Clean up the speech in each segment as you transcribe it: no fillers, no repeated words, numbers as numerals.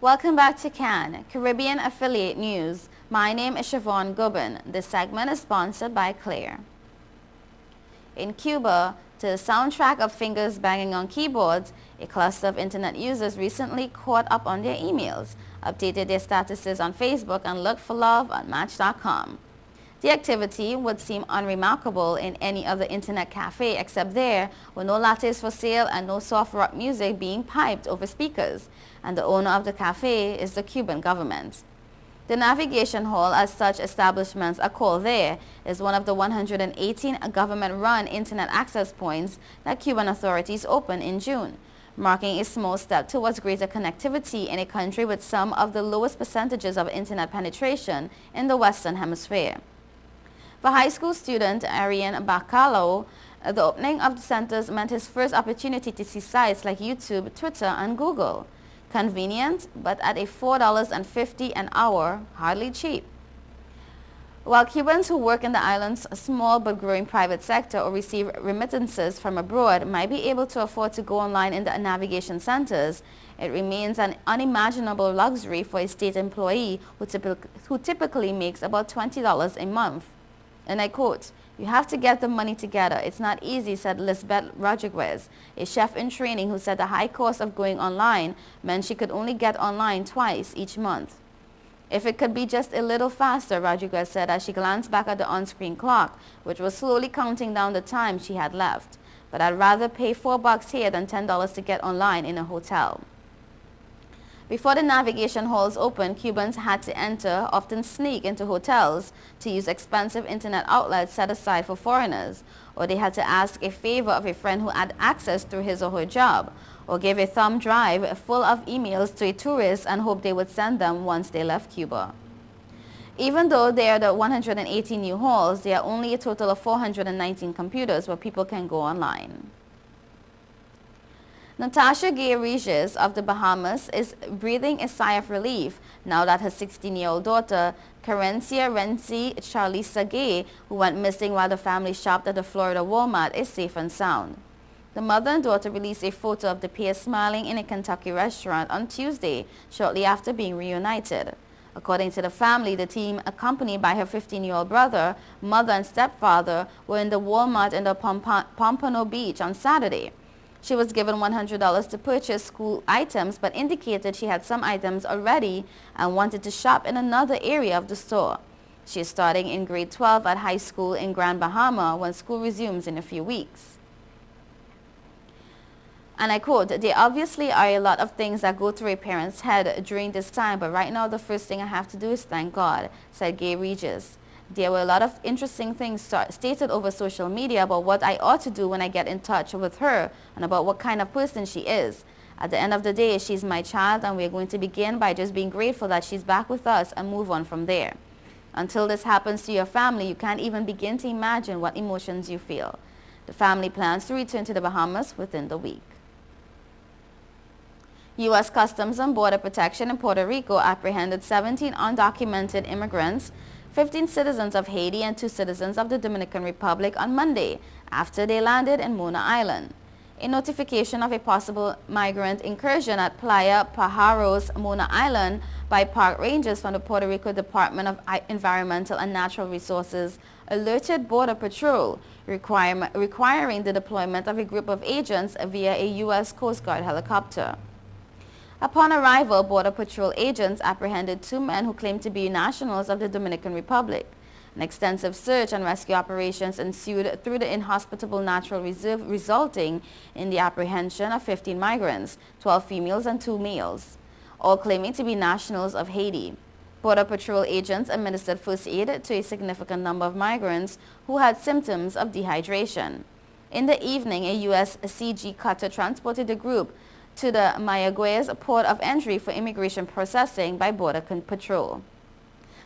Welcome back to CAN, Caribbean Affiliate News. My name is Siobhan Gubin. This segment is sponsored by Claire. In Cuba, to the soundtrack of fingers banging on keyboards, a cluster of internet users recently caught up on their emails, updated their statuses on Facebook, and looked for love on Match.com. The activity would seem unremarkable in any other internet cafe except there were no lattes for sale and no soft rock music being piped over speakers, and the owner of the cafe is the Cuban government. The Navigation Hall, as such establishments are called there, is one of the 118 government-run internet access points that Cuban authorities opened in June, marking a small step towards greater connectivity in a country with some of the lowest percentages of internet penetration in the Western Hemisphere. For high school student Arian Bacalao, the opening of the centers meant his first opportunity to see sites like YouTube, Twitter, and Google. Convenient, but at a $4.50 an hour, hardly cheap. While Cubans who work in the island's small but growing private sector or receive remittances from abroad might be able to afford to go online in the navigation centers, it remains an unimaginable luxury for a state employee who typically makes about $20 a month. And I quote, "You have to get the money together. It's not easy," said Lisbeth Rodriguez, a chef in training who said the high cost of going online meant she could only get online twice each month. "If it could be just a little faster," Rodriguez said as she glanced back at the on-screen clock, which was slowly counting down the time she had left. "But I'd rather pay $4 here than $10 to get online in a hotel." Before the navigation halls opened, Cubans had to enter, often sneak into hotels to use expensive internet outlets set aside for foreigners, or they had to ask a favor of a friend who had access through his or her job, or give a thumb drive full of emails to a tourist and hope they would send them once they left Cuba. Even though there are the 118 new halls, there are only a total of 419 computers where people can go online. Natasha Gay Regis of the Bahamas is breathing a sigh of relief now that her 16-year-old daughter, Carencia Renzi Charlisa Gay, who went missing while the family shopped at the Florida Walmart, is safe and sound. The mother and daughter released a photo of the pair smiling in a Kentucky restaurant on Tuesday, shortly after being reunited. According to the family, the team, accompanied by her 15-year-old brother, mother, and stepfather, were in the Walmart in the Pompano Beach on Saturday. She was given $100 to purchase school items, but indicated she had some items already and wanted to shop in another area of the store. She is starting in grade 12 at high school in Grand Bahama when school resumes in a few weeks. And I quote, "There obviously are a lot of things that go through a parent's head during this time, but right now the first thing I have to do is thank God," said Gay Regis. "There were a lot of interesting things stated over social media about what I ought to do when I get in touch with her and about what kind of person she is. At the end of the day, she's my child, and we're going to begin by just being grateful that she's back with us and move on from there. Until this happens to your family, you can't even begin to imagine what emotions you feel." The family plans to return to the Bahamas within the week. U.S. Customs and Border Protection in Puerto Rico apprehended 17 undocumented immigrants, 15 citizens of Haiti and 2 citizens of the Dominican Republic on Monday after they landed in Mona Island. A notification of a possible migrant incursion at Playa Pajaros, Mona Island, by park rangers from the Puerto Rico Department of Environmental and Natural Resources alerted Border Patrol, requiring the deployment of a group of agents via a U.S. Coast Guard helicopter. Upon arrival, Border Patrol agents apprehended 2 men who claimed to be nationals of the Dominican Republic. An extensive search and rescue operations ensued through the inhospitable natural reserve, resulting in the apprehension of 15 migrants, 12 females and 2 males, all claiming to be nationals of Haiti. Border Patrol agents administered first aid to a significant number of migrants who had symptoms of dehydration. In the evening, a U.S. CG cutter transported the group to the Mayagüez port of entry for immigration processing by Border Patrol.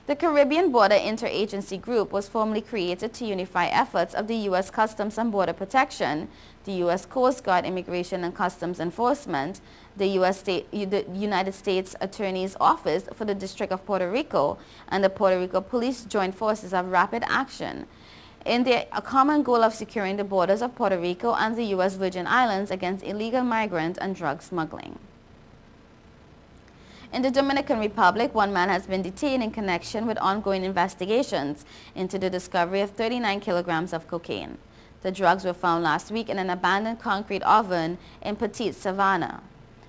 The Caribbean Border Interagency Group was formally created to unify efforts of the U.S. Customs and Border Protection, the U.S. Coast Guard Immigration and Customs Enforcement, the United States Attorney's Office for the District of Puerto Rico, and the Puerto Rico Police Joint Forces of Rapid Action, in their common goal of securing the borders of Puerto Rico and the U.S. Virgin Islands against illegal migrant and drug smuggling. In the Dominican Republic, one man has been detained in connection with ongoing investigations into the discovery of 39 kilograms of cocaine. The drugs were found last week in an abandoned concrete oven in Petite Savannah.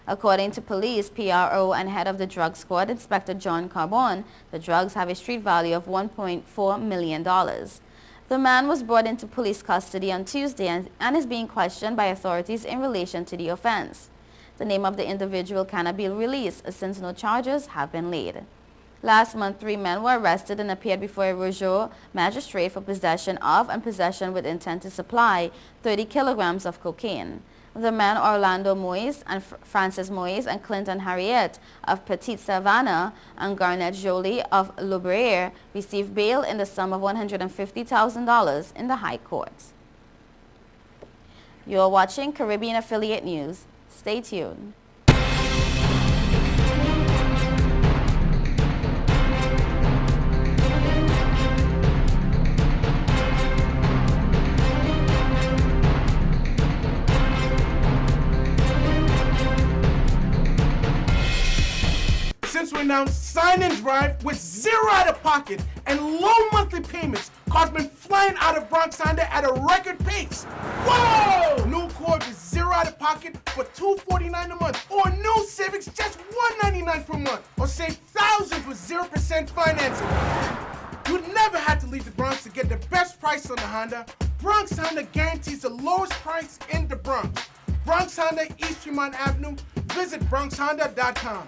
According to police, PRO and head of the drug squad, Inspector John Carbon, the drugs have a street value of $1.4 million. The man was brought into police custody on Tuesday and is being questioned by authorities in relation to the offense. The name of the individual cannot be released since no charges have been laid. Last month, 3 men were arrested and appeared before a Rougeau magistrate for possession of and possession with intent to supply 30 kilograms of cocaine. The men Orlando Moise and Francis Moise and Clinton Harriet of Petite Savannah and Garnett Jolie of L'Aubrière received bail in the sum of $150,000 in the High Court. You are watching Caribbean Affiliate News. Stay tuned. Since we announced Sign and Drive with zero out of pocket and low monthly payments, cars been flying out of Bronx Honda at a record pace. Whoa! New Accord with zero out of pocket for $249 a month, or new Civics just $199 per month, or save thousands with 0% financing. You never had to leave the Bronx to get the best price on the Honda. Bronx Honda guarantees the lowest price in the Bronx. Bronx Honda, East Tremont Avenue. Visit BronxHonda.com.